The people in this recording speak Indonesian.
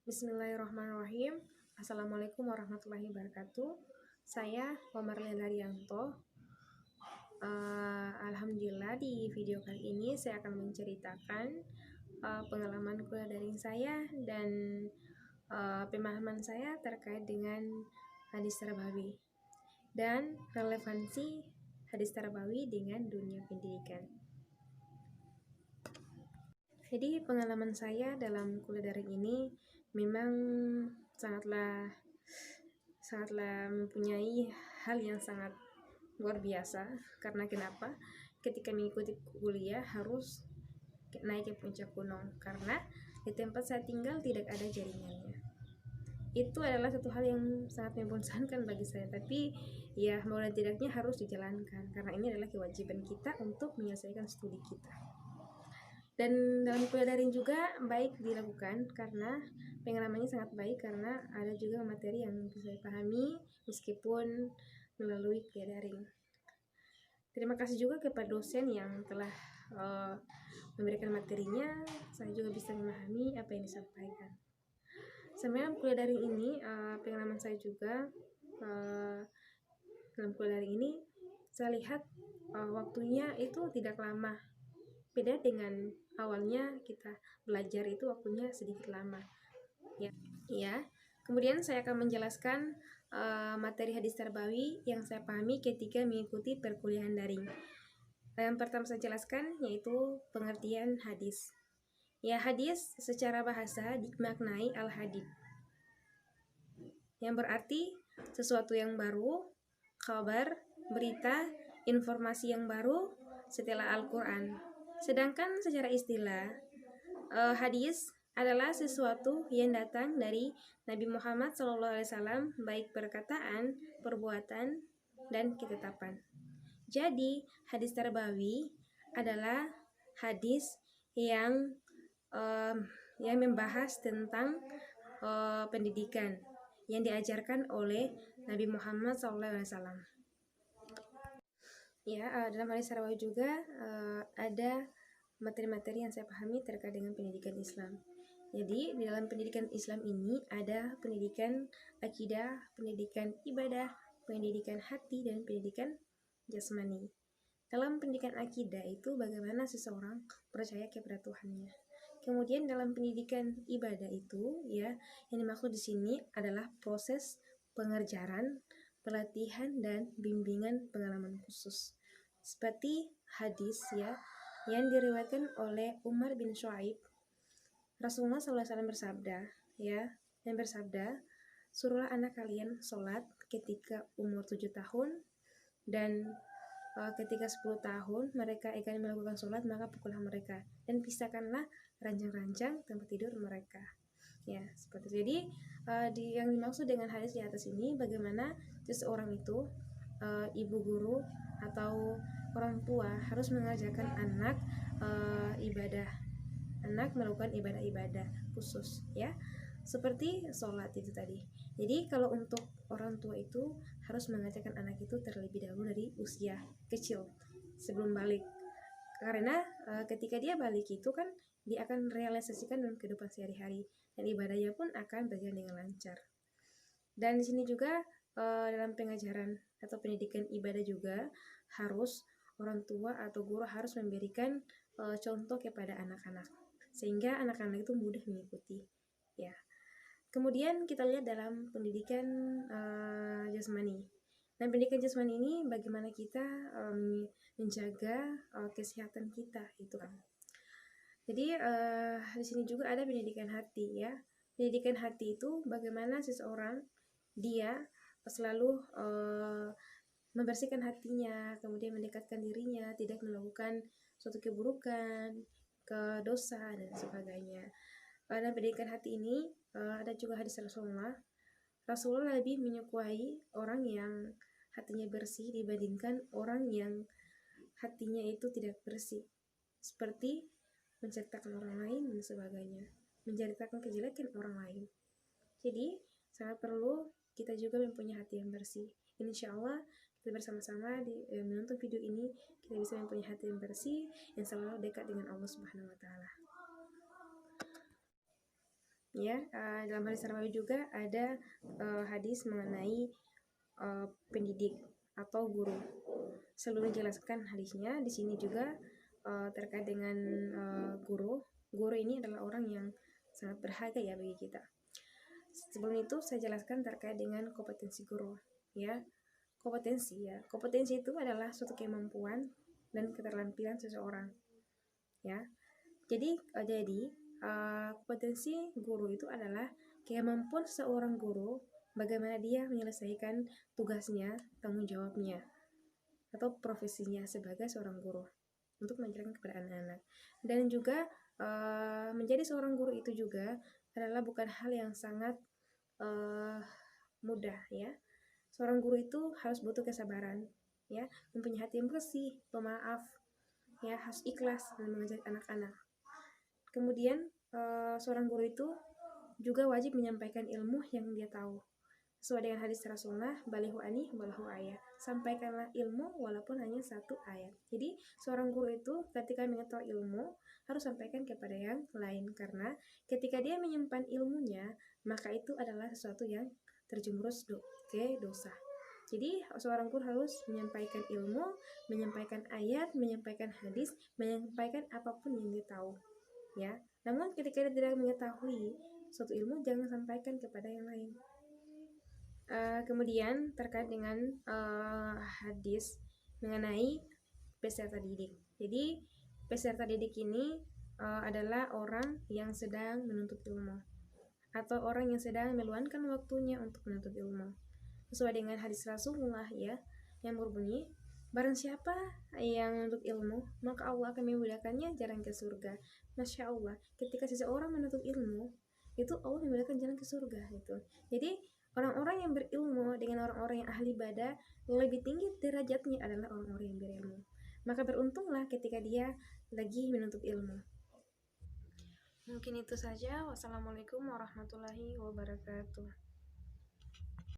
Bismillahirrahmanirrahim. Assalamualaikum warahmatullahi wabarakatuh. Saya Marlena Rianto. Alhamdulillah di video kali ini saya akan menceritakan pengalaman kuliah daring saya dan pemahaman saya terkait dengan hadis tarbawi dan relevansi hadis tarbawi dengan dunia pendidikan. Jadi pengalaman saya dalam kuliah daring ini memang sangatlah mempunyai hal yang sangat luar biasa. Karena kenapa? Ketika mengikuti kuliah harus naik ke puncak gunung, karena di tempat saya tinggal tidak ada jaringannya. Itu adalah satu hal yang sangat membosankan bagi saya, tapi ya mau dan tidaknya harus dijalankan, karena ini adalah kewajiban kita untuk menyelesaikan studi kita. Dan dalam kuliah daring juga baik dilakukan karena pengalamannya sangat baik, karena ada juga materi yang bisa dipahami meskipun melalui kuliah daring. Terima kasih juga kepada dosen yang telah memberikan materinya, saya juga bisa memahami apa yang disampaikan. Sebenarnya kuliah daring ini pengalaman saya juga dalam kuliah daring ini saya lihat waktunya itu tidak lama. Beda dengan awalnya kita belajar itu waktunya sedikit lama. Ya. Kemudian saya akan menjelaskan materi hadis tarbawi yang saya pahami ketika mengikuti perkuliahan daring. Yang pertama saya jelaskan yaitu pengertian hadis. Ya, hadis secara bahasa dimaknai al-hadith, yang berarti sesuatu yang baru, kabar, berita, informasi yang baru setelah Al-Quran. Sedangkan secara istilah, hadis adalah sesuatu yang datang dari Nabi Muhammad SAW, baik perkataan, perbuatan, dan ketetapan. Jadi, hadis tarbawi adalah hadis yang membahas tentang pendidikan yang diajarkan oleh Nabi Muhammad SAW. Ya, dalam hadis tarbawi juga ada materi-materi yang saya pahami terkait dengan pendidikan Islam. Jadi, di dalam pendidikan Islam ini ada pendidikan akidah, pendidikan ibadah, pendidikan hati, dan pendidikan jasmani. Dalam pendidikan akidah itu bagaimana seseorang percaya kepada Tuhannya. Kemudian dalam pendidikan ibadah itu ya, yang dimaksud di sini adalah proses pengajaran, pelatihan, dan bimbingan pengalaman khusus. Seperti hadis ya yang diriwayatkan oleh Umar bin Shu'aib, Rasulullah SAW bersabda ya, yang bersabda, suruhlah anak kalian sholat ketika umur 7 tahun, dan ketika 10 tahun mereka ingin melakukan sholat, maka pukullah mereka dan pisahkanlah ranjang-ranjang tempat tidur mereka. Ya, seperti itu. Jadi yang dimaksud dengan hadis di atas ini bagaimana seseorang itu ibu guru atau orang tua harus mengajarkan anak anak melakukan ibadah-ibadah khusus ya, seperti sholat itu tadi. Jadi kalau untuk orang tua itu harus mengajarkan anak itu terlebih dahulu dari usia kecil sebelum balik, karena ketika dia balik itu kan dia akan realisasikan dalam kehidupan sehari-hari dan ibadahnya pun akan berjalan dengan lancar. Dan di sini juga dalam pengajaran atau pendidikan ibadah juga harus orang tua atau guru harus memberikan contoh kepada anak-anak sehingga anak-anak itu mudah mengikuti ya. Kemudian kita lihat dalam pendidikan jasmani. Dan pendidikan jasmani ini bagaimana kita menjaga kesehatan kita itu kan. Jadi di sini juga ada pendidikan hati ya. Pendidikan hati itu bagaimana seseorang dia selalu membersihkan hatinya, kemudian mendekatkan dirinya, tidak melakukan suatu keburukan, dosa dan sebagainya. Pada pendidikan hati ini ada juga hadis Rasulullah. Rasulullah lebih menyukai orang yang hatinya bersih dibandingkan orang yang hatinya itu tidak bersih, seperti menceritakan orang lain dan sebagainya, menceritakan kejelekan orang lain. Jadi sangat perlu kita juga mempunyai hati yang bersih. Insya Allah kita bersama-sama menonton video ini, kita bisa mempunyai hati yang bersih yang selalu dekat dengan Allah Subhanahu wa Ta'ala. ya. Dalam hadis Nabawi juga ada hadis mengenai pendidik atau guru. Selalu dijelaskan hadisnya di sini juga terkait dengan guru. Guru ini adalah orang yang sangat berharga ya bagi kita. Sebelum itu saya jelaskan terkait dengan kompetensi guru, ya. Kompetensi itu adalah suatu kemampuan dan keterampilan seseorang, ya. Jadi kompetensi guru itu adalah kemampuan seorang guru bagaimana dia menyelesaikan tugasnya, tanggung jawabnya, atau profesinya sebagai seorang guru untuk mengajarkan kepada anak-anak. Dan juga menjadi seorang guru itu juga adalah bukan hal yang sangat mudah, ya. Seorang guru itu harus butuh kesabaran, ya, mempunyai hati yang bersih, pemaaf, ya, harus ikhlas dalam mengajar anak-anak. Kemudian seorang guru itu juga wajib menyampaikan ilmu yang dia tahu. Sesuai dengan hadis Rasulullah, balighu ani walau ayat. Sampaikanlah ilmu walaupun hanya satu ayat. Jadi seorang guru itu ketika mengetahui ilmu harus sampaikan kepada yang lain, karena ketika dia menyimpan ilmunya, maka itu adalah sesuatu yang terjerumus ke dosa. Jadi seorang guru harus menyampaikan ilmu, menyampaikan ayat, menyampaikan hadis, menyampaikan apapun yang dia tahu, ya. Namun ketika dia tidak mengetahui suatu ilmu, jangan sampaikan kepada yang lain. Kemudian terkait dengan hadis mengenai peserta didik. Jadi peserta didik ini adalah orang yang sedang menuntut ilmu atau orang yang sedang meluangkan waktunya untuk menuntut ilmu. Sesuai dengan hadis Rasulullah, ya, yang berbunyi, barang siapa yang menuntut ilmu, maka Allah akan memudahkannya jalan ke surga. Masya Allah, ketika seseorang menuntut ilmu, itu Allah memudahkan jalan ke surga. Gitu. Jadi orang-orang yang berilmu dengan orang-orang yang ahli ibadah, lebih tinggi derajatnya adalah orang-orang yang berilmu. Maka beruntunglah ketika dia lagi menuntut ilmu. Mungkin itu saja. Wassalamualaikum warahmatullahi wabarakatuh.